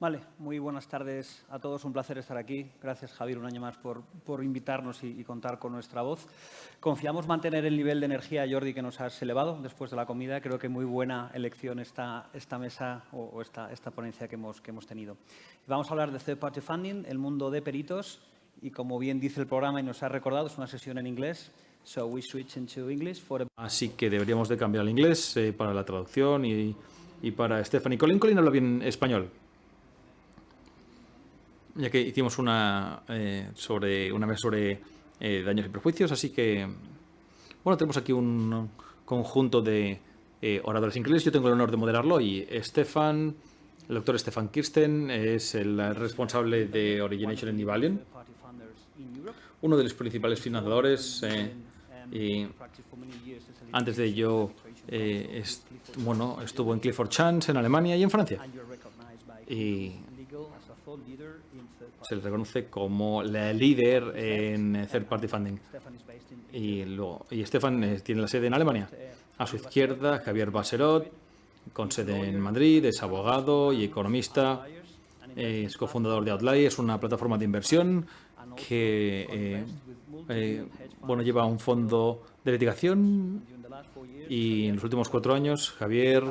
Vale, muy buenas tardes a todos. Un placer estar aquí. Gracias, Javier, un año más por invitarnos y contar con nuestra voz. Confiamos mantener el nivel de energía, Jordi, que nos has elevado después de la comida. Creo que muy buena elección esta mesa o esta ponencia que hemos tenido. Vamos a hablar de Third Party Funding, el mundo de peritos. Y como bien dice el programa y nos ha recordado, es una sesión en inglés. So we switch into English for Así que deberíamos de cambiar al inglés para la traducción y para Stephanie. Colin habla bien español. Ya que hicimos una mesa sobre daños y perjuicios, así que bueno, tenemos aquí un conjunto de oradores ingleses. Yo tengo el honor de moderarlo y el doctor Stefan Kirsten es el responsable de Origination en Nivalian, uno de los principales financiadores y antes de ello estuvo en Clifford Chance en Alemania y en Francia. Y se le reconoce como la líder en Third Party Funding. Y Stefan tiene la sede en Alemania. A su izquierda, Javier Baserot, con sede en Madrid, es abogado y economista. Es cofundador de Outliers, una plataforma de inversión que lleva un fondo de litigación. Y en los últimos 4 años, Javier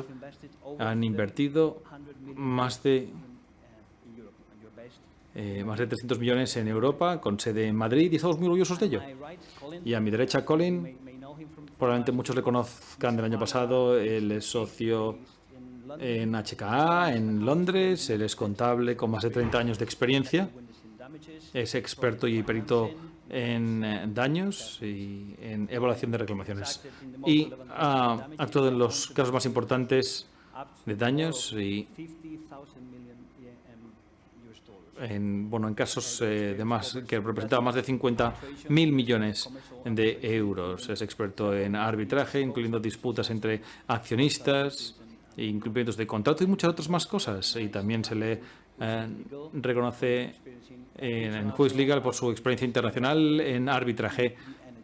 han invertido más de 300 millones en Europa, con sede en Madrid, y estamos muy orgullosos de ello. Y a mi derecha, Colin, probablemente muchos le conozcan del año pasado. Él es socio en HKA, en Londres. Él es contable con más de 30 años de experiencia. Es experto y perito en daños y en evaluación de reclamaciones. Y ha actuado en los casos más importantes de daños y en casos que representaban más de 50.000 millones de euros. Es experto en arbitraje, incluyendo disputas entre accionistas, incumplimientos de contrato y muchas otras más cosas. Y también se le reconoce en Juez Legal por su experiencia internacional en arbitraje,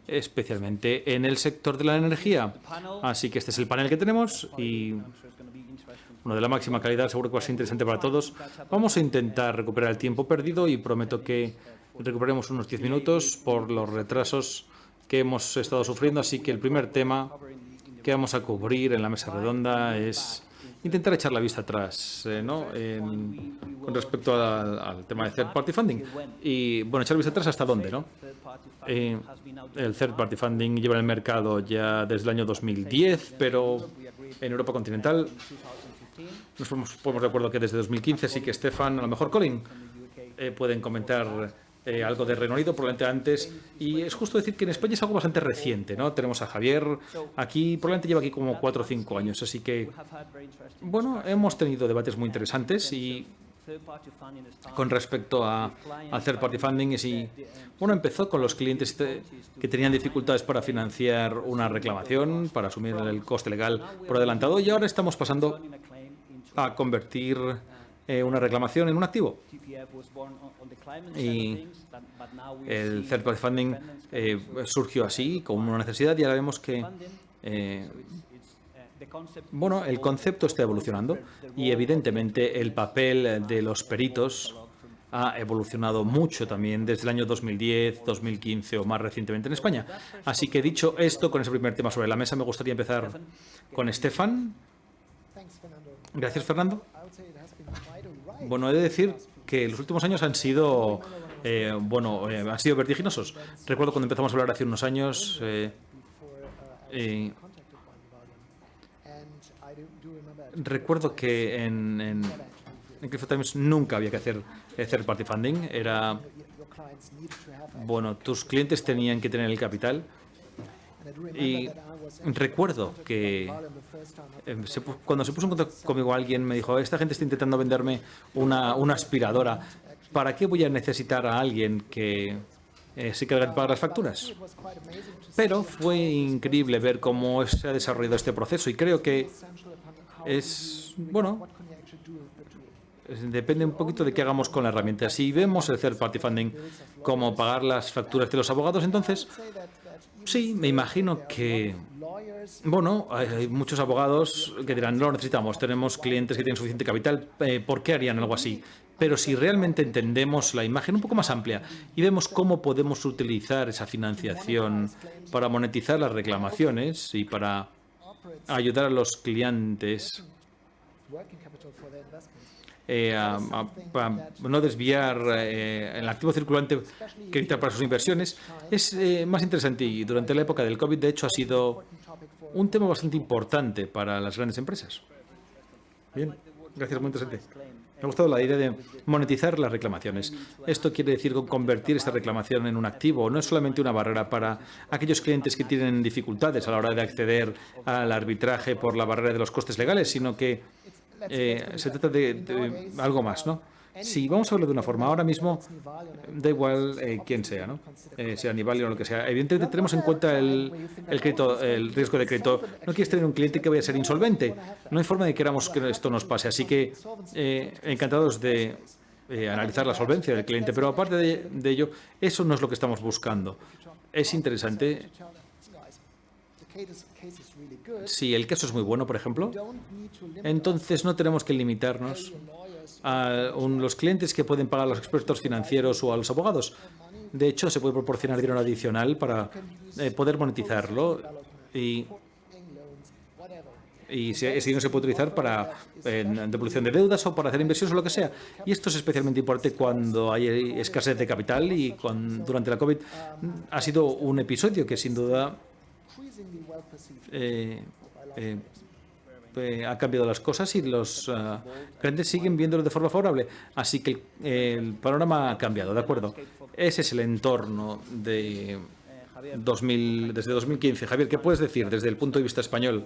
especialmente en el sector de la energía. Así que este es el panel que tenemos y uno de la máxima calidad, seguro que va a ser interesante para todos. Vamos a intentar recuperar el tiempo perdido y prometo que recuperemos unos 10 minutos por los retrasos que hemos estado sufriendo. Así que el primer tema que vamos a cubrir en la mesa redonda es intentar echar la vista atrás con respecto al tema de Third Party Funding. Y bueno, echar la vista atrás hasta dónde, ¿no? El Third Party Funding lleva en el mercado ya desde el año 2010, pero en Europa continental nos ponemos de acuerdo que desde 2015, sí que Stefan, a lo mejor Colin, pueden comentar algo de Reino Unido, probablemente antes. Y es justo decir que en España es algo bastante reciente, ¿no? Tenemos a Javier aquí, probablemente lleva aquí como 4 o 5 años. Así que, bueno, hemos tenido debates muy interesantes y con respecto a Third Party Funding. Empezó con los clientes que tenían dificultades para financiar una reclamación, para asumir el coste legal por adelantado, y ahora estamos pasando a convertir una reclamación en un activo. Y el Third Party Funding surgió así, como una necesidad, y ahora vemos que el concepto está evolucionando y evidentemente el papel de los peritos ha evolucionado mucho también desde el año 2010, 2015 o más recientemente en España. Así que dicho esto, con ese primer tema sobre la mesa, me gustaría empezar con Stefan. Gracias, Fernando. Bueno, he de decir que los últimos años han sido vertiginosos. Recuerdo cuando empezamos a hablar hace unos años, recuerdo que en Clifford Times nunca había que hacer Third Party Funding. Tus clientes tenían que tener el capital. Y recuerdo que cuando se puso en contacto conmigo alguien me dijo: esta gente está intentando venderme una aspiradora. ¿Para qué voy a necesitar a alguien que se encargue de pagar las facturas? Pero fue increíble ver cómo se ha desarrollado este proceso y creo que es, depende un poquito de qué hagamos con la herramienta. Si vemos el third party funding como pagar las facturas de los abogados, entonces sí, me imagino que, bueno, hay muchos abogados que dirán, no lo necesitamos, tenemos clientes que tienen suficiente capital, ¿por qué harían algo así? Pero si realmente entendemos la imagen un poco más amplia y vemos cómo podemos utilizar esa financiación para monetizar las reclamaciones y para ayudar a los clientes a no desviar el activo circulante que necesita para sus inversiones, es más interesante. Y durante la época del COVID, de hecho, ha sido un tema bastante importante para las grandes empresas. Bien, gracias, muy interesante. Me ha gustado la idea de monetizar las reclamaciones. Esto quiere decir convertir esta reclamación en un activo. No es solamente una barrera para aquellos clientes que tienen dificultades a la hora de acceder al arbitraje por la barrera de los costes legales, sino que se trata de algo más, ¿no? Si vamos a verlo de una forma, ahora mismo da igual quién sea, ¿no? Sea Nivalia o lo que sea. Evidentemente tenemos en cuenta el crédito, el riesgo de crédito. No quieres tener un cliente que vaya a ser insolvente. No hay forma de que queramos que esto nos pase. Así que encantados de analizar la solvencia del cliente. Pero aparte de ello, eso no es lo que estamos buscando. Es interesante. Si el caso es muy bueno, por ejemplo, entonces no tenemos que limitarnos a los clientes que pueden pagar a los expertos financieros o a los abogados. De hecho, se puede proporcionar dinero adicional para poder monetizarlo y ese dinero se puede utilizar para devolución de deudas o para hacer inversiones o lo que sea. Y esto es especialmente importante cuando hay escasez de capital y durante la COVID ha sido un episodio que sin duda ha cambiado las cosas y los clientes siguen viéndolo de forma favorable. Así que el panorama ha cambiado, ¿de acuerdo? Ese es el entorno de desde 2015. Javier, ¿qué puedes decir desde el punto de vista español,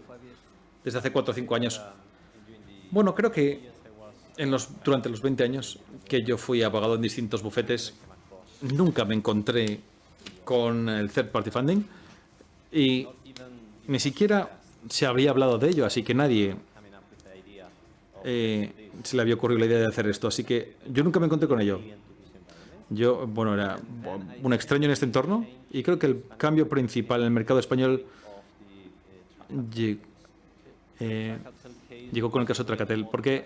desde hace 4 o 5 años? Bueno, creo que durante los 20 años que yo fui abogado en distintos bufetes, nunca me encontré con el third party funding y ni siquiera se había hablado de ello, así que nadie se le había ocurrido la idea de hacer esto. Así que yo nunca me encontré con ello. Yo, bueno, era un extraño en este entorno y creo que el cambio principal en el mercado español llegó con el caso Tracatel, porque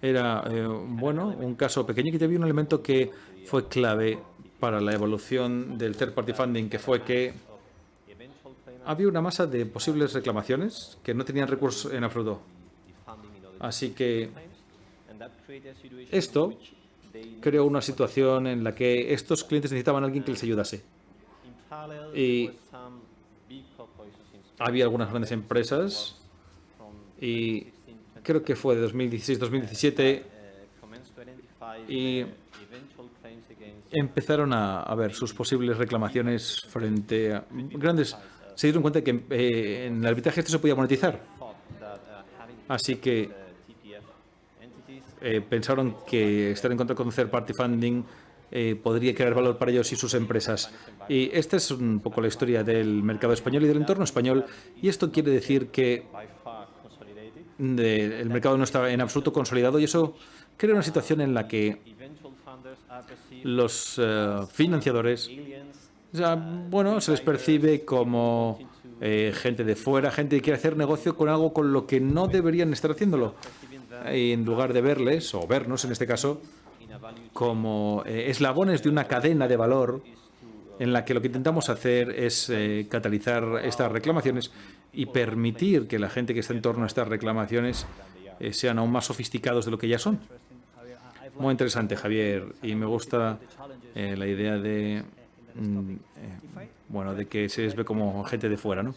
era, bueno, un caso pequeño que había un elemento que fue clave para la evolución del third party funding, que fue que había una masa de posibles reclamaciones que no tenían recursos en absoluto. Así que esto creó una situación en la que estos clientes necesitaban a alguien que les ayudase. Y había algunas grandes empresas y creo que fue de 2016-2017 y empezaron a ver sus posibles reclamaciones frente a grandes. Se dieron cuenta que en el arbitraje esto se podía monetizar. Así que pensaron que estar en contacto con third party funding podría crear valor para ellos y sus empresas. Y esta es un poco la historia del mercado español y del entorno español. Y esto quiere decir que el mercado no está en absoluto consolidado y eso crea una situación en la que los financiadores, bueno, se les percibe como gente de fuera, gente que quiere hacer negocio con algo con lo que no deberían estar haciéndolo. Y en lugar de verles, o vernos en este caso, como eslabones de una cadena de valor en la que lo que intentamos hacer es catalizar estas reclamaciones y permitir que la gente que está en torno a estas reclamaciones sean aún más sofisticados de lo que ya son. Muy interesante, Javier, y me gusta la idea de bueno, de que se les ve como gente de fuera, ¿no?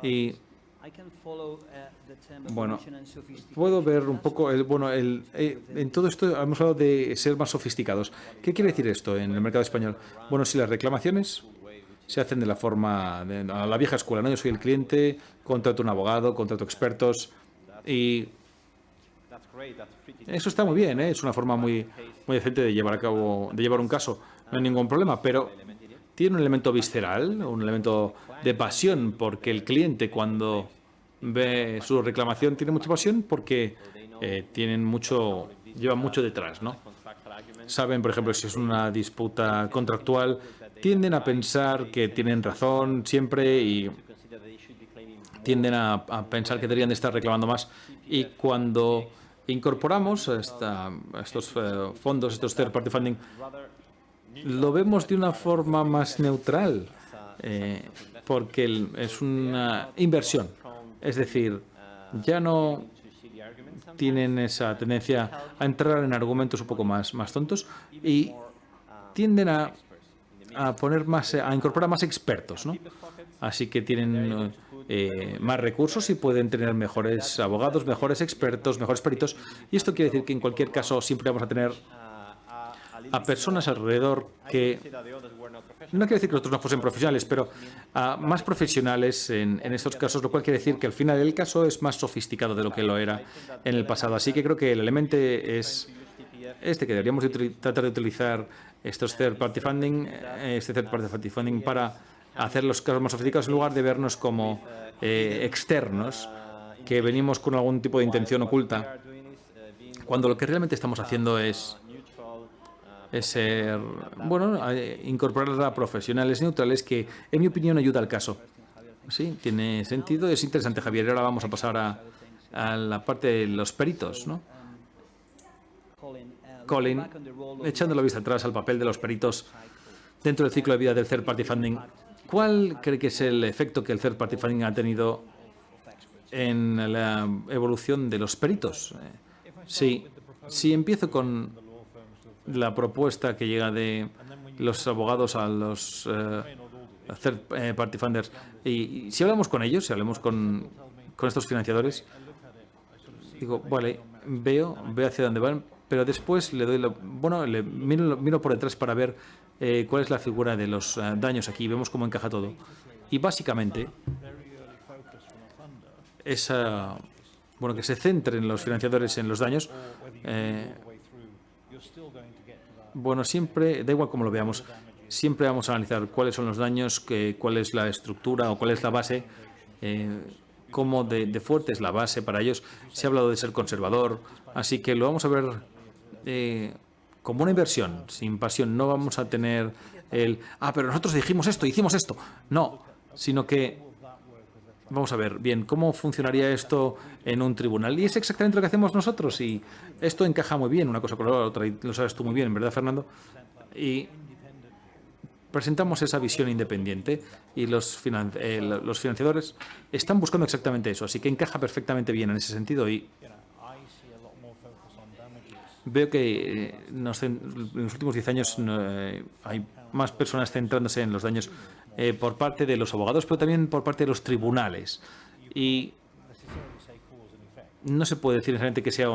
Y bueno, puedo ver un poco, en todo esto hemos hablado de ser más sofisticados. ¿Qué quiere decir esto en el mercado español? Bueno, si las reclamaciones se hacen de la forma, a la vieja escuela, ¿no? Yo soy el cliente, contrato un abogado, contrato expertos y eso está muy bien, ¿eh? Es una forma muy decente de llevar un caso. No hay ningún problema, pero tiene un elemento visceral, un elemento de pasión, porque el cliente cuando ve su reclamación tiene mucha pasión porque tienen mucho llevan mucho detrás, ¿no? Saben, por ejemplo, si es una disputa contractual, tienden a pensar que tienen razón siempre y tienden a pensar que deberían de estar reclamando más. Y cuando incorporamos estos fondos, estos third party funding, lo vemos de una forma más neutral, porque es una inversión. Es decir, ya no tienen esa tendencia a entrar en argumentos un poco más tontos y tienden a incorporar más expertos, ¿no? Así que tienen más recursos y pueden tener mejores abogados, mejores expertos, mejores peritos. Y esto quiere decir que en cualquier caso siempre vamos a tener a personas alrededor que, no quiere decir que los otros no fuesen profesionales, pero más profesionales en estos casos, lo cual quiere decir que al final el caso es más sofisticado de lo que lo era en el pasado. Así que creo que el elemento es que deberíamos tratar de utilizar estos third party funding para hacer los casos más sofisticados en lugar de vernos como externos que venimos con algún tipo de intención oculta, cuando lo que realmente estamos haciendo es incorporar a profesionales neutrales que, en mi opinión, ayuda al caso. Sí, tiene sentido, es interesante, Javier. Ahora vamos a pasar a la parte de los peritos, ¿no? Colin, echando la vista atrás al papel de los peritos dentro del ciclo de vida del third party funding, ¿cuál cree que es el efecto que el third party funding ha tenido en la evolución de los peritos? Si empiezo con la propuesta que llega de los abogados a los third party funders, y si hablamos con ellos, si hablamos con estos financiadores, digo, vale, veo hacia dónde van, pero después le doy le miro por detrás para ver cuál es la figura de los daños aquí, vemos cómo encaja todo. Y básicamente que se centren los financiadores en los daños, siempre, da igual cómo lo veamos, siempre vamos a analizar cuáles son los daños, cuál es la estructura o cuál es la base, cómo de fuerte es la base para ellos. Se ha hablado de ser conservador, así que lo vamos a ver como una inversión, sin pasión. No vamos a tener pero nosotros dijimos esto, hicimos esto. No, sino que vamos a ver bien cómo funcionaría esto en un tribunal. Y es exactamente lo que hacemos nosotros. Y esto encaja muy bien, una cosa con la otra, y lo sabes tú muy bien, ¿verdad, Fernando? Y presentamos esa visión independiente y los financiadores están buscando exactamente eso. Así que encaja perfectamente bien en ese sentido. Y veo que en los últimos 10 años hay más personas centrándose en los daños por parte de los abogados, pero también por parte de los tribunales. Y no se puede decir necesariamente que sea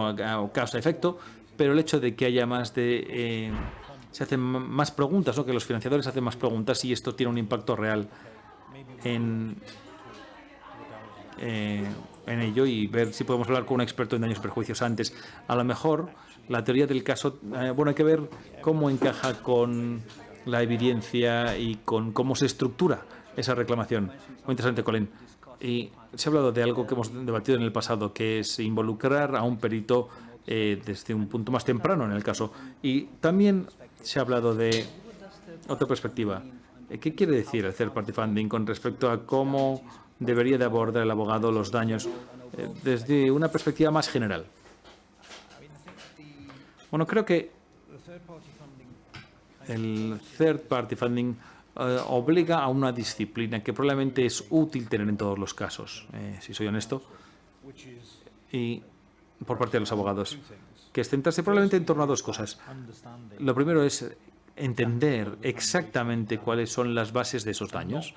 causa-efecto, pero el hecho de que haya se hacen más preguntas, ¿no? Que los financiadores hacen más preguntas y esto tiene un impacto real en ello, y ver si podemos hablar con un experto en daños y perjuicios antes. A lo mejor la teoría del caso, hay que ver cómo encaja con la evidencia y con cómo se estructura esa reclamación. Muy interesante, Colin. Y se ha hablado de algo que hemos debatido en el pasado, que es involucrar a un perito desde un punto más temprano en el caso. Y también se ha hablado de otra perspectiva. ¿Qué quiere decir el third party funding con respecto a cómo debería de abordar el abogado los daños desde una perspectiva más general? Creo que el third party funding obliga a una disciplina que probablemente es útil tener en todos los casos, si soy honesto, y por parte de los abogados, que es centrarse probablemente en torno a dos cosas. Lo primero es entender exactamente cuáles son las bases de esos daños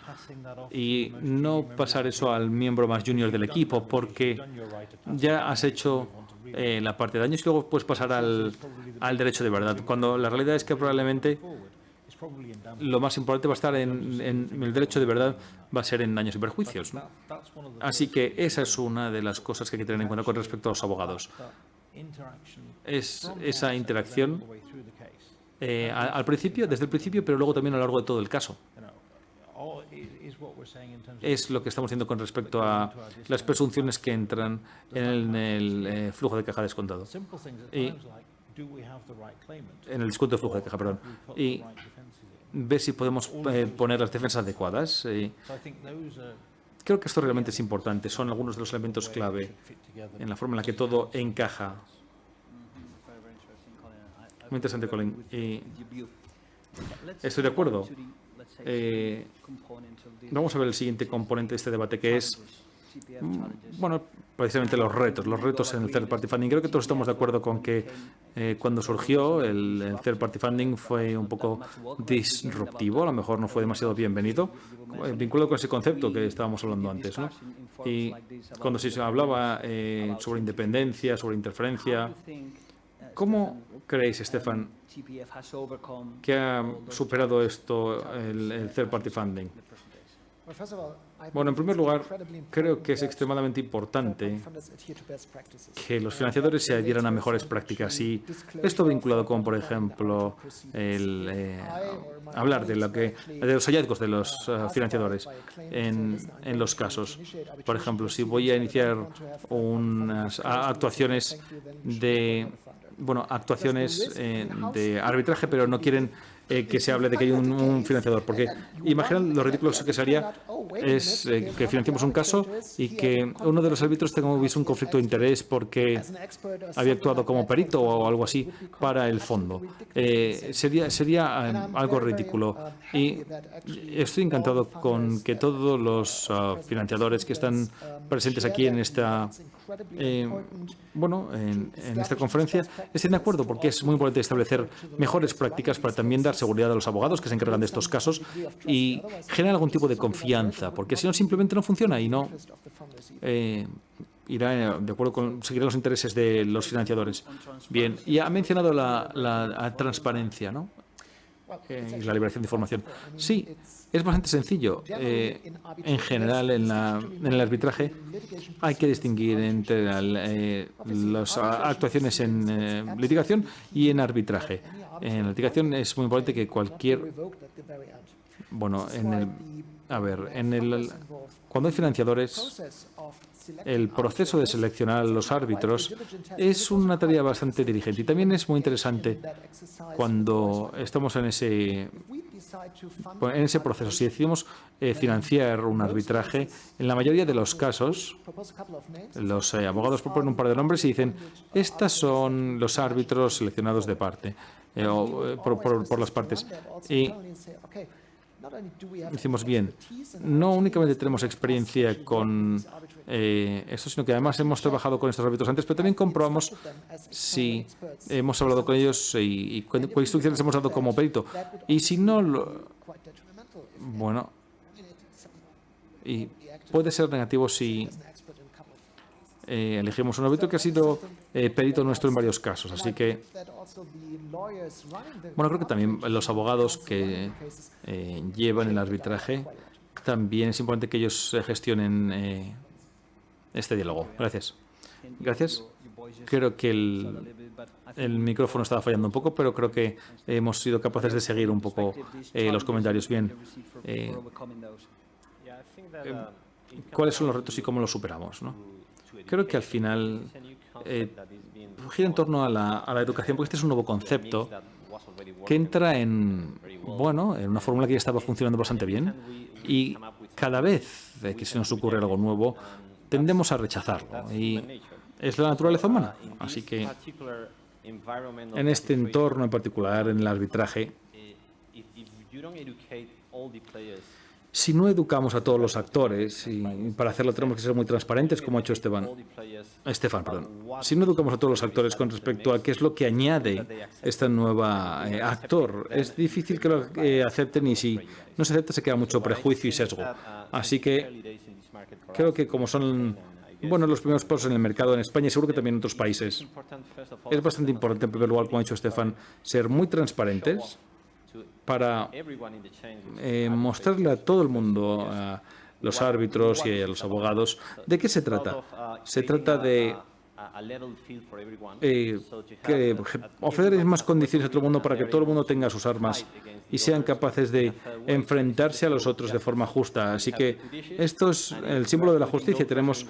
y no pasar eso al miembro más junior del equipo, porque ya has hecho la parte de daños y luego puedes pasar al derecho de verdad, cuando la realidad es que probablemente lo más importante va a estar en el derecho de verdad, va a ser en daños y perjuicios, ¿no? Así que esa es una de las cosas que hay que tener en cuenta con respecto a los abogados. Es esa interacción al principio, desde el principio, pero luego también a lo largo de todo el caso. Es lo que estamos haciendo con respecto a las presunciones que entran en el flujo de caja descontado. Y en el discurso de flujo de caja, perdón, y ver si podemos poner las defensas adecuadas. Creo que esto realmente es importante. Son algunos de los elementos clave en la forma en la que todo encaja. Muy interesante, Colin. Estoy de acuerdo. Vamos a ver el siguiente componente de este debate, que es, bueno, precisamente los retos en el third party funding. Creo que todos estamos de acuerdo con que cuando surgió el third party funding fue un poco disruptivo, a lo mejor no fue demasiado bienvenido, vinculado con ese concepto que estábamos hablando antes, ¿no? Y cuando se hablaba sobre independencia, sobre interferencia, ¿cómo creéis, Stefan, que ha superado esto el third party funding? Bueno, en primer lugar, creo que es extremadamente importante que los financiadores se adhieran a mejores prácticas, y esto vinculado con, por ejemplo, hablar de los hallazgos de los financiadores en los casos. Por ejemplo, si voy a iniciar unas actuaciones de arbitraje, pero no quieren que se hable de que hay un financiador, porque imaginan lo ridículo que sería es que financiemos un caso y que uno de los árbitros tenga un conflicto de interés porque había actuado como perito o algo así para el fondo. Sería algo ridículo, y estoy encantado con que todos los financiadores que están presentes aquí en esta en esta conferencia estén de acuerdo, porque es muy importante establecer mejores prácticas para también dar seguridad a los abogados que se encargan de estos casos y generar algún tipo de confianza, porque si no, simplemente no funciona y no irá de acuerdo con seguirá los intereses de los financiadores. Bien, y ha mencionado la transparencia, ¿no? Y la liberación de información. Sí, es bastante sencillo. En general, en el arbitraje hay que distinguir entre las actuaciones en litigación y en arbitraje. En litigación es muy importante que cuando hay financiadores, el proceso de seleccionar a los árbitros es una tarea bastante diligente, y también es muy interesante cuando estamos en ese proceso. Si decidimos financiar un arbitraje, en la mayoría de los casos, los abogados proponen un par de nombres y dicen: estos son los árbitros seleccionados de parte, por las partes. Y decimos, bien, no únicamente tenemos experiencia con esto, sino que además hemos trabajado con estos árbitros antes, pero también comprobamos si hemos hablado con ellos y qué instrucciones hemos dado como perito. Y si no, y puede ser negativo si elegimos un árbitro que ha sido perito nuestro en varios casos. Así que, creo que también los abogados que llevan el arbitraje, también es importante que ellos gestionen este diálogo. Gracias. Gracias. Creo que el micrófono estaba fallando un poco, pero creo que hemos sido capaces de seguir un poco los comentarios. Bien. ¿Cuáles son los retos y cómo los superamos, no? Creo que al final gira en torno a la educación, porque este es un nuevo concepto que entra en una fórmula que ya estaba funcionando bastante bien, y cada vez que se nos ocurre algo nuevo tendemos a rechazarlo, y es la naturaleza humana. Así que en este entorno en particular, en el arbitraje, si no educamos a todos los actores, y para hacerlo tenemos que ser muy transparentes, como ha hecho Estefan, si no educamos a todos los actores con respecto a qué es lo que añade este nuevo actor, es difícil que lo acepten, y si no se acepta se queda mucho prejuicio y sesgo. Así que creo que como son los primeros pasos en el mercado en España y seguro que también en otros países, es bastante importante, en primer lugar, como ha dicho Stefan, ser muy transparentes para mostrarle a todo el mundo, a los árbitros y a los abogados, de qué se trata. Se trata de que ofrecer más condiciones a todo el mundo para que todo el mundo tenga sus armas y sean capaces de enfrentarse a los otros de forma justa. Así que esto es el símbolo de la justicia. Tenemos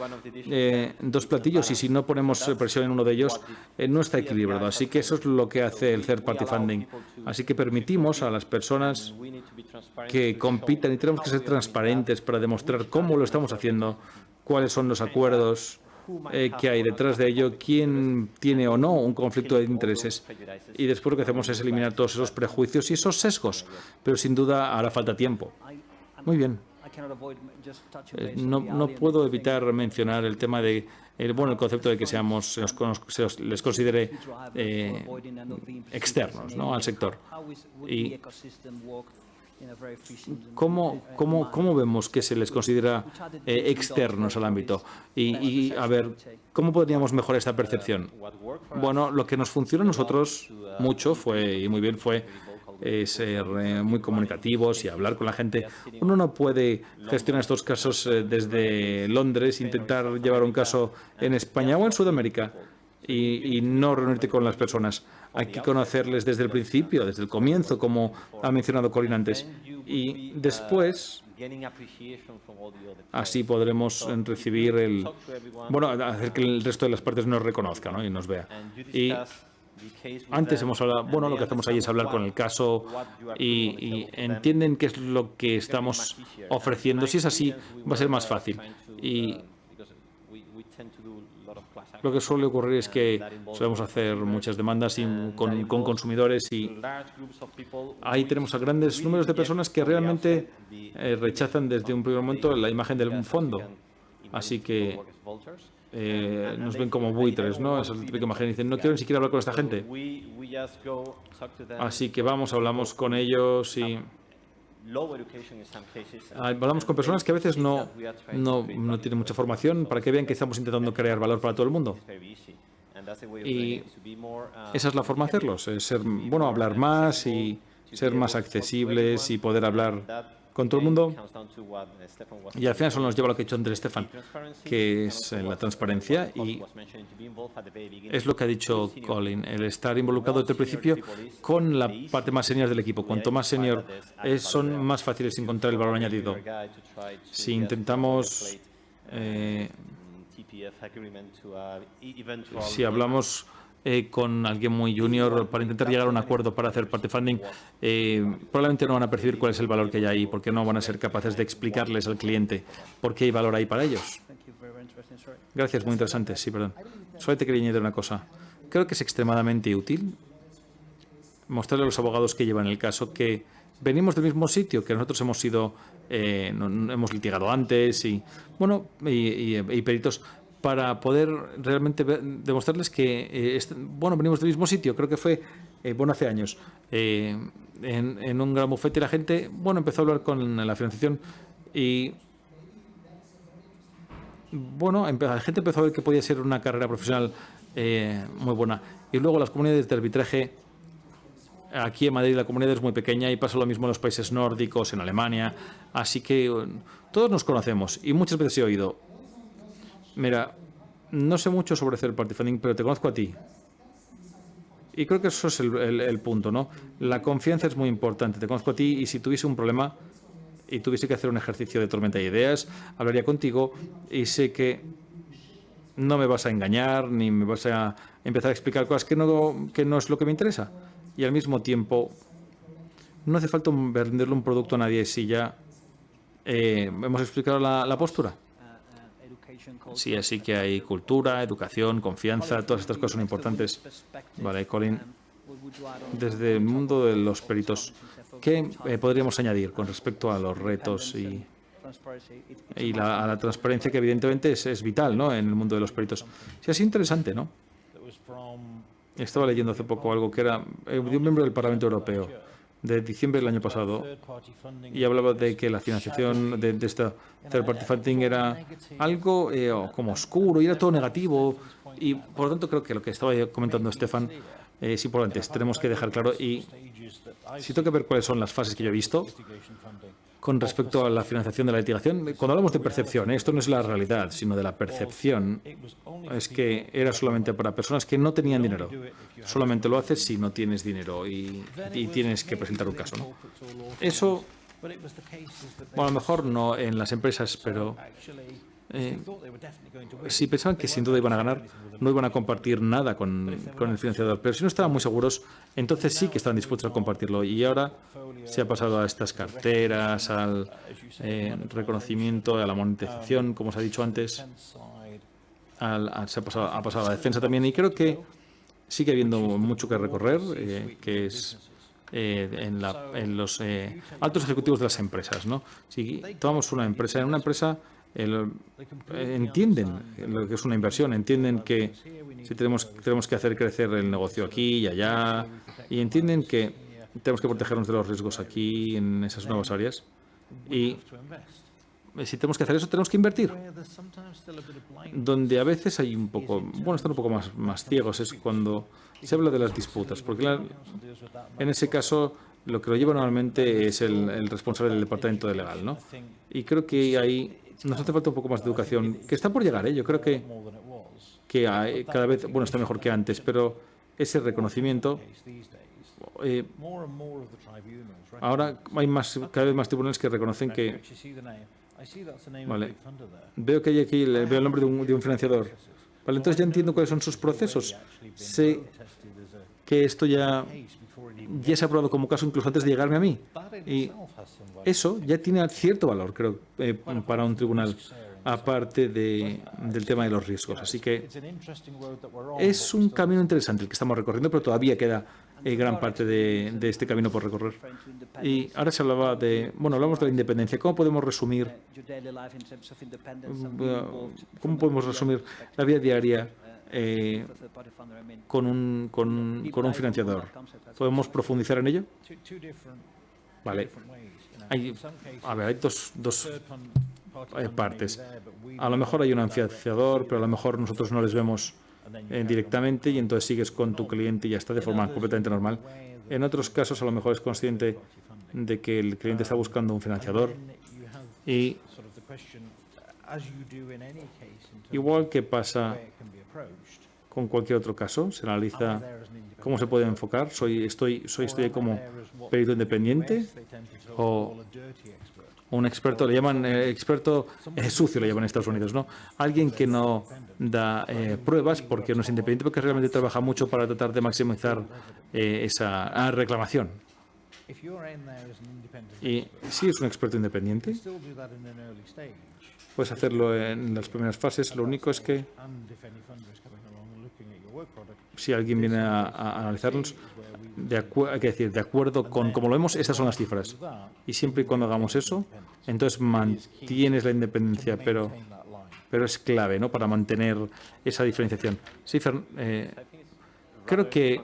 dos platillos y si no ponemos presión en uno de ellos, no está equilibrado. Así que eso es lo que hace el third party funding. Así que permitimos a las personas que compitan y tenemos que ser transparentes para demostrar cómo lo estamos haciendo, cuáles son los acuerdos que hay detrás de ello, quién tiene o no un conflicto de intereses. Y después lo que hacemos es eliminar todos esos prejuicios y esos sesgos. Pero sin duda hará falta tiempo. Muy bien. No puedo evitar mencionar el tema de el concepto de que les considere externos, ¿no?, al sector. Y ¿Cómo vemos que se les considera externos al ámbito? Y a ver, ¿cómo podríamos mejorar esta percepción? Bueno, lo que nos funcionó a nosotros mucho fue ser muy comunicativos y hablar con la gente. Uno no puede gestionar estos casos desde Londres, intentar llevar un caso en España o en Sudamérica y no reunirte con las personas. Hay que conocerles desde el principio, desde el comienzo, como ha mencionado Colin antes. Y después, así podremos recibir hacer que el resto de las partes nos reconozca, ¿no?, y nos vea. Y antes hemos hablado, lo que hacemos ahí es hablar con el caso y entienden qué es lo que estamos ofreciendo. Si es así, va a ser más fácil. Y lo que suele ocurrir es que solemos hacer muchas demandas con consumidores y ahí tenemos a grandes números de personas que realmente rechazan desde un primer momento la imagen de un fondo. Así que nos ven como buitres, ¿no? Esa es la típica imagen. Dicen, no quiero ni siquiera hablar con esta gente. Así que hablamos con ellos y hablamos con personas que a veces no tienen mucha formación para que vean que estamos intentando crear valor para todo el mundo. Y esa es la forma de hacerlos, es hablar más y ser más accesibles y poder hablar con todo el mundo. Y al final eso nos lleva a lo que ha dicho antes Stefan, que es la transparencia y es lo que ha dicho Colin, el estar involucrado desde el principio con la parte más senior del equipo. Cuanto más senior son más fáciles encontrar el valor añadido. Si intentamos, si hablamos con alguien muy junior para intentar llegar a un acuerdo para hacer party funding, probablemente no van a percibir cuál es el valor que hay ahí, porque no van a ser capaces de explicarles al cliente por qué hay valor ahí para ellos. Gracias, muy interesante. Sí, perdón. Solo te quería añadir una cosa. Creo que es extremadamente útil mostrarle a los abogados que llevan el caso que venimos del mismo sitio, que nosotros hemos litigado antes y peritos, para poder realmente demostrarles que venimos del mismo sitio. Creo que fue hace años en un gran bufete y la gente empezó a hablar con la financiación y la gente empezó a ver que podía ser una carrera profesional muy buena. Y luego las comunidades de arbitraje, aquí en Madrid la comunidad es muy pequeña y pasa lo mismo en los países nórdicos, en Alemania, así que todos nos conocemos y muchas veces he oído: mira, no sé mucho sobre third party funding, pero te conozco a ti. Y creo que eso es el punto, ¿no? La confianza es muy importante. Te conozco a ti y si tuviese un problema y tuviese que hacer un ejercicio de tormenta de ideas, hablaría contigo y sé que no me vas a engañar ni me vas a empezar a explicar cosas que no es lo que me interesa. Y al mismo tiempo, no hace falta venderle un producto a nadie si ya hemos explicado la postura. Sí, así que hay cultura, educación, confianza, todas estas cosas son importantes. Vale, Colin, desde el mundo de los peritos, ¿qué podríamos añadir con respecto a los retos y a la transparencia, que evidentemente es vital, ¿no?, en el mundo de los peritos? Sí, es interesante, ¿no? Estaba leyendo hace poco algo que era de un miembro del Parlamento Europeo de diciembre del año pasado y hablaba de que la financiación de esta third party funding era algo como oscuro y era todo negativo y por lo tanto creo que lo que estaba comentando Stefan es importante. Tenemos que dejar claro, y si tengo que ver cuáles son las fases que yo he visto Con respecto a la financiación de la litigación, cuando hablamos de percepción, esto no es la realidad, sino de la percepción, es que era solamente para personas que no tenían dinero. Solamente lo haces si no tienes dinero y tienes que presentar un caso, ¿no? Eso, bueno, a lo mejor no en las empresas, pero si pensaban que sin duda iban a ganar, no iban a compartir nada con el financiador. Pero si no estaban muy seguros, entonces sí que estaban dispuestos a compartirlo. Y ahora se ha pasado a estas carteras, al reconocimiento, a la monetización, como se ha dicho antes. Se ha pasado a la defensa también. Y creo que sigue habiendo mucho que recorrer, que es en los altos ejecutivos de las empresas, ¿no? Si tomamos una empresa, en una empresa entienden lo que es una inversión, entienden que si tenemos que hacer crecer el negocio aquí y allá, y entienden que tenemos que protegernos de los riesgos aquí en esas nuevas áreas. Y si tenemos que hacer eso, tenemos que invertir. Donde a veces hay un poco, bueno, están un poco más ciegos es cuando se habla de las disputas, porque en ese caso lo que lo lleva normalmente es el responsable del departamento de legal, ¿no? Y creo que ahí nos hace falta un poco más de educación, que está por llegar, ¿eh? Yo creo que cada vez, bueno, está mejor que antes, pero ese reconocimiento, ahora hay cada vez más tribunales que reconocen que, vale, veo que hay aquí, veo el nombre de un financiador, vale, entonces ya entiendo cuáles son sus procesos, sé que esto ya se ha aprobado como caso incluso antes de llegarme a mí. Y eso ya tiene cierto valor, creo, para un tribunal, aparte del tema de los riesgos. Así que es un camino interesante el que estamos recorriendo, pero todavía queda gran parte de este camino por recorrer. Y ahora se hablaba hablamos de la independencia. ¿Cómo podemos resumir la vida diaria con un financiador? ¿Podemos profundizar en ello? Vale. Hay dos partes. A lo mejor hay un financiador, pero a lo mejor nosotros no les vemos directamente y entonces sigues con tu cliente y ya está de forma completamente normal. En otros casos a lo mejor es consciente de que el cliente está buscando un financiador y igual que pasa con cualquier otro caso, se analiza cómo se puede enfocar. Estoy como perito independiente o un experto, le llaman experto sucio, le llaman en Estados Unidos, ¿no? Alguien que no da pruebas porque no es independiente, porque realmente trabaja mucho para tratar de maximizar esa reclamación. Y si es un experto independiente, puedes hacerlo en las primeras fases. Lo único es que si alguien viene a analizarnos, hay que decir, de acuerdo con como lo vemos, estas son las cifras. Y siempre y cuando hagamos eso, entonces mantienes la independencia, pero es clave, ¿no?, para mantener esa diferenciación. Sí, creo que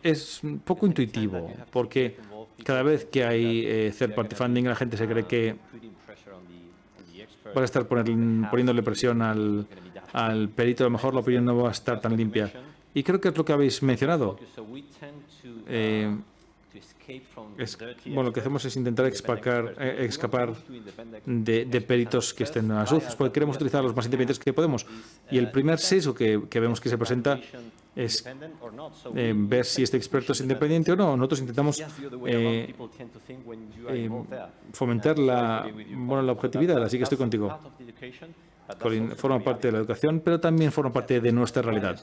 es un poco intuitivo, porque cada vez que hay third party funding, la gente se cree que va a estar poniéndole presión al perito, a lo mejor la opinión no va a estar tan limpia. Y creo que es lo que habéis mencionado. Lo que hacemos es intentar escapar de peritos que estén sucios, porque queremos utilizar los más independientes que podemos. Y el primer sesgo que vemos que se presenta es ver si este experto es independiente o no. Nosotros intentamos fomentar la objetividad, así que estoy contigo. Forma parte de la educación, pero también forma parte de nuestra realidad.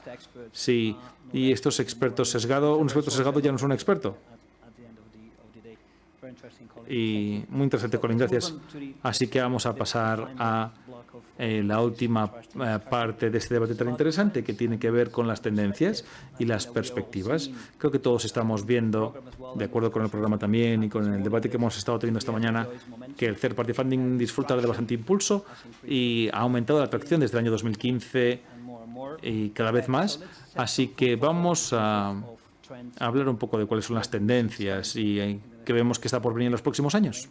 Sí, y estos expertos sesgados, un experto sesgado ya no es un experto. Y muy interesante, Colin, gracias. Así que vamos a pasar a la última parte de este debate tan interesante, que tiene que ver con las tendencias y las perspectivas. Creo que todos estamos viendo, de acuerdo con el programa también y con el debate que hemos estado teniendo esta mañana, que el third party funding disfruta de bastante impulso y ha aumentado la atracción desde el año 2015 y cada vez más. Así que vamos a hablar un poco de cuáles son las tendencias y que vemos que está por venir en los próximos años.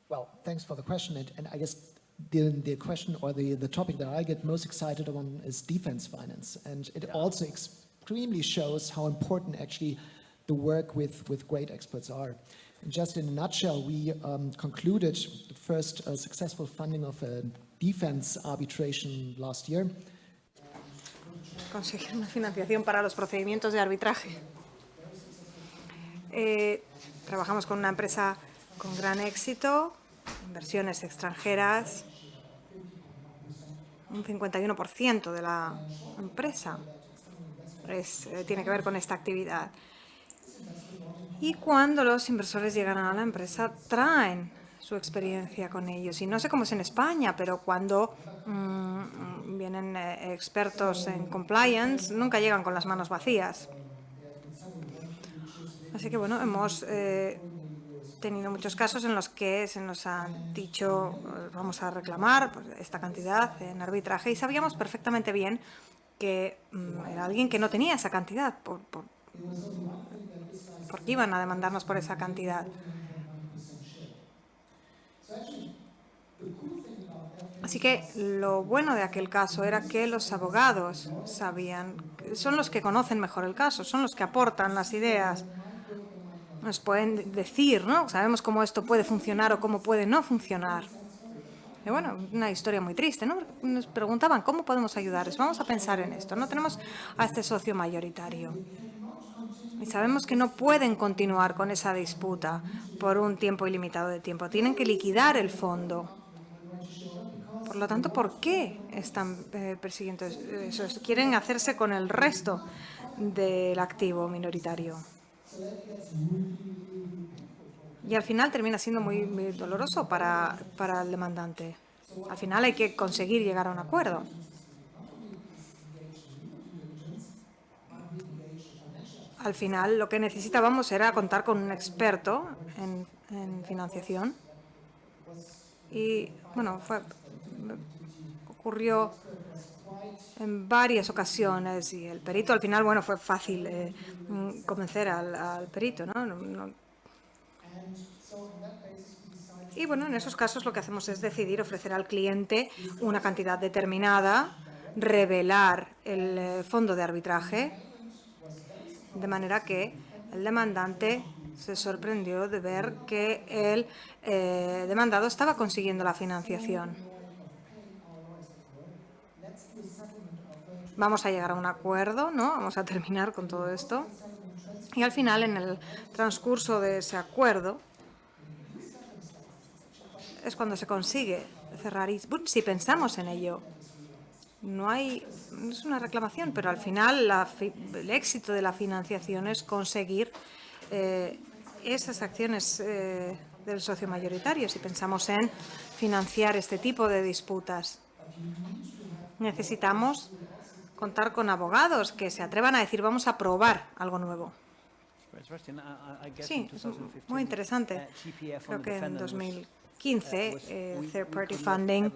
Well, thanks for the question. And I guess the question or the topic that I get most excited on is defense finance. And it also extremely shows how important actually the work with great experts are. Just in a nutshell, we concluded the first successful funding of a defense arbitration last year. Conseguir una financiación para los procedimientos de arbitraje. Trabajamos con una empresa con gran éxito, inversiones extranjeras, un 51% de la empresa tiene que ver con esta actividad. Y cuando los inversores llegan a la empresa, traen su experiencia con ellos. Y no sé cómo es en España, pero cuando vienen expertos en compliance, nunca llegan con las manos vacías. Así que, bueno, hemos tenido muchos casos en los que se nos ha dicho vamos a reclamar pues, esta cantidad en arbitraje y sabíamos perfectamente bien que era alguien que no tenía esa cantidad, porque iban a demandarnos por esa cantidad. Así que lo bueno de aquel caso era que los abogados sabían, son los que conocen mejor el caso, son los que aportan las ideas. Nos pueden decir, ¿no? Sabemos cómo esto puede funcionar o cómo puede no funcionar. Y bueno, una historia muy triste, ¿no? Nos preguntaban, ¿cómo podemos ayudarles? Vamos a pensar en esto. No tenemos a este socio mayoritario. Y sabemos que no pueden continuar con esa disputa por un tiempo ilimitado de tiempo. Tienen que liquidar el fondo. Por lo tanto, ¿por qué están persiguiendo eso? Quieren hacerse con el resto del activo minoritario. Y al final termina siendo muy doloroso para el demandante. Al final hay que conseguir llegar a un acuerdo. Al final lo que necesitábamos era contar con un experto en financiación. Y bueno, ocurrió en varias ocasiones y el perito al final, bueno, fue fácil convencer al perito, ¿no? Y bueno, en esos casos lo que hacemos es decidir ofrecer al cliente una cantidad determinada, revelar el fondo de arbitraje, de manera que el demandante se sorprendió de ver que el demandado estaba consiguiendo la financiación. Vamos a llegar a un acuerdo, ¿no? Vamos a terminar con todo esto. Y al final, en el transcurso de ese acuerdo, es cuando se consigue cerrar. Y si pensamos en ello, no es una reclamación, pero al final el éxito de la financiación es conseguir esas acciones del socio mayoritario. Si pensamos en financiar este tipo de disputas, necesitamos contar con abogados que se atrevan a decir vamos a probar algo nuevo. Sí, es muy interesante. Creo que en 2015 third party funding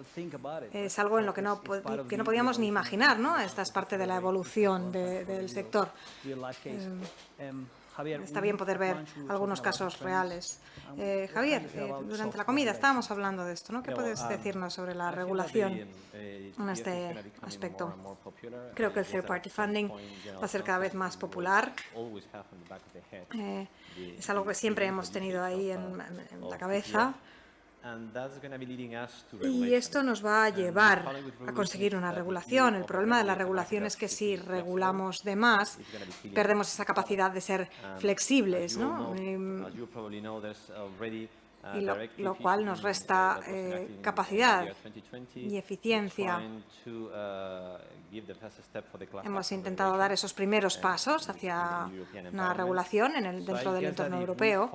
es algo en lo que no podíamos ni imaginar, ¿no? Esta es parte de la evolución del sector. Está bien poder ver algunos casos reales. Javier, durante la comida estábamos hablando de esto, ¿no? ¿Qué puedes decirnos sobre la regulación en este aspecto? Creo que el third party funding va a ser cada vez más popular. Es algo que siempre hemos tenido ahí en la cabeza. Y esto nos va a llevar a conseguir una regulación. El problema de la regulación es que si regulamos de más, perdemos esa capacidad de ser flexibles, ¿no? Y lo cual nos resta capacidad y eficiencia. Hemos intentado dar esos primeros pasos hacia una regulación dentro del entorno europeo,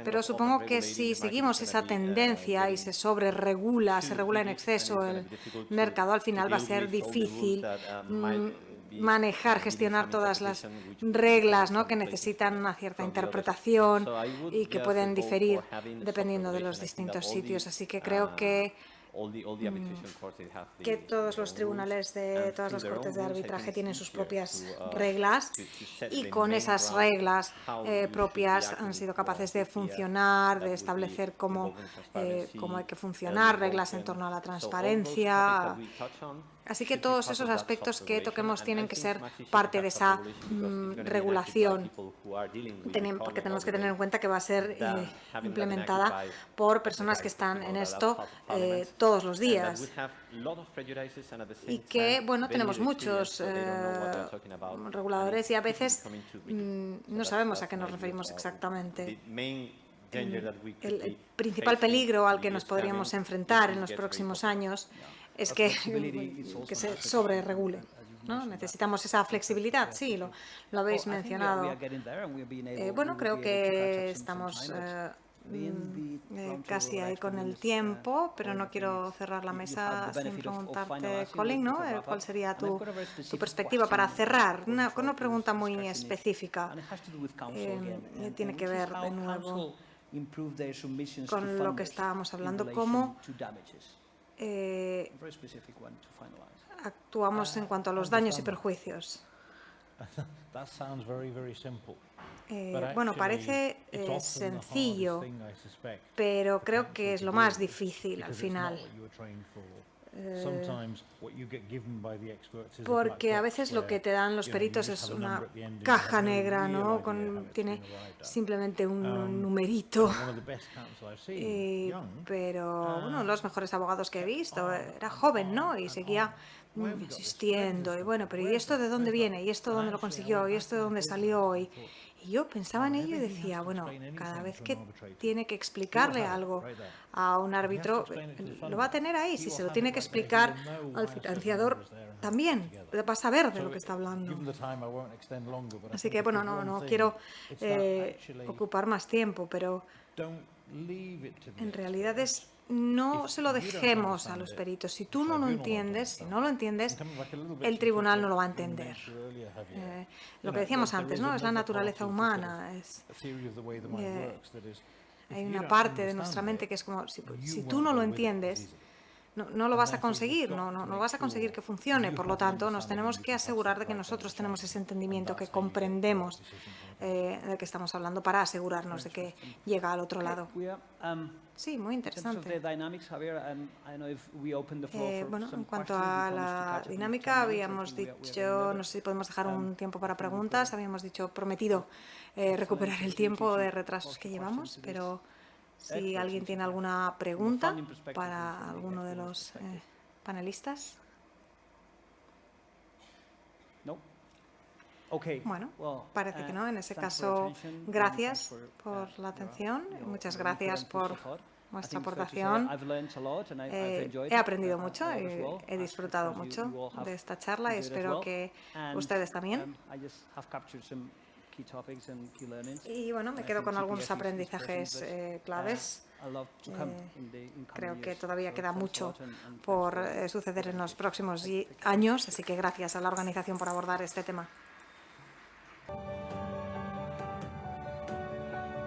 pero supongo que si seguimos esa tendencia y se regula en exceso el mercado, al final va a ser difícil manejar, gestionar todas las reglas, ¿no? que necesitan una cierta interpretación y que pueden diferir dependiendo de los distintos sitios. Así que creo que todos los tribunales de todas las cortes de arbitraje tienen sus propias reglas y con esas reglas propias han sido capaces de funcionar, de establecer cómo hay que funcionar, reglas en torno a la transparencia, Así que todos esos aspectos que toquemos tienen que ser parte de esa regulación, porque tenemos que tener en cuenta que va a ser implementada por personas que están en esto todos los días. Y que, bueno, tenemos muchos reguladores y a veces no sabemos a qué nos referimos exactamente. El principal peligro al que nos podríamos enfrentar en los próximos años es que se sobreregule, ¿no? Necesitamos esa flexibilidad, sí, lo habéis mencionado. Bueno, creo que estamos casi ahí con el tiempo, pero no quiero cerrar la mesa sin preguntarte, Colin, ¿no? ¿Cuál sería tu perspectiva para cerrar? Con una pregunta muy específica. Tiene que ver, de nuevo, con lo que estábamos hablando, cómo actuamos en cuanto a los daños y perjuicios. Bueno, parece sencillo, pero creo que es lo más difícil al final. Porque a veces lo que te dan los peritos es una caja negra, ¿no? Tiene simplemente un numerito. Pero uno de los mejores abogados que he visto era joven, ¿no? Y seguía insistiendo. Y bueno, pero ¿y esto de dónde viene? ¿Y esto dónde lo consiguió? ¿Y esto de dónde salió? Y yo pensaba en ello y decía, bueno, cada vez que tiene que explicarle algo a un árbitro, lo va a tener ahí. Si se lo tiene que explicar al financiador, también va a saber de lo que está hablando. Así que, bueno, no quiero ocupar más tiempo, pero en realidad no se lo dejemos a los peritos. Si tú no lo entiendes, si no lo entiendes, el tribunal no lo va a entender. Lo que decíamos antes, ¿no? Es la naturaleza humana. Hay una parte de nuestra mente que es como, si tú no lo entiendes, no lo vas a conseguir, no vas a conseguir que funcione. Por lo tanto, nos tenemos que asegurar de que nosotros tenemos ese entendimiento, que comprendemos de qué estamos hablando para asegurarnos de que llega al otro lado. Sí, muy interesante. Bueno, en cuanto a la dinámica, habíamos dicho, no sé si podemos dejar un tiempo para preguntas, habíamos prometido recuperar el tiempo de retrasos que llevamos, pero si alguien tiene alguna pregunta para alguno de los panelistas. Bueno, parece que no. En ese caso, gracias por la atención. Muchas gracias por vuestra aportación. He aprendido mucho y he disfrutado mucho de esta charla y espero que ustedes también. Y bueno, me quedo con algunos aprendizajes claves. Creo que todavía queda mucho por suceder en los próximos años, así que gracias a la organización por abordar este tema.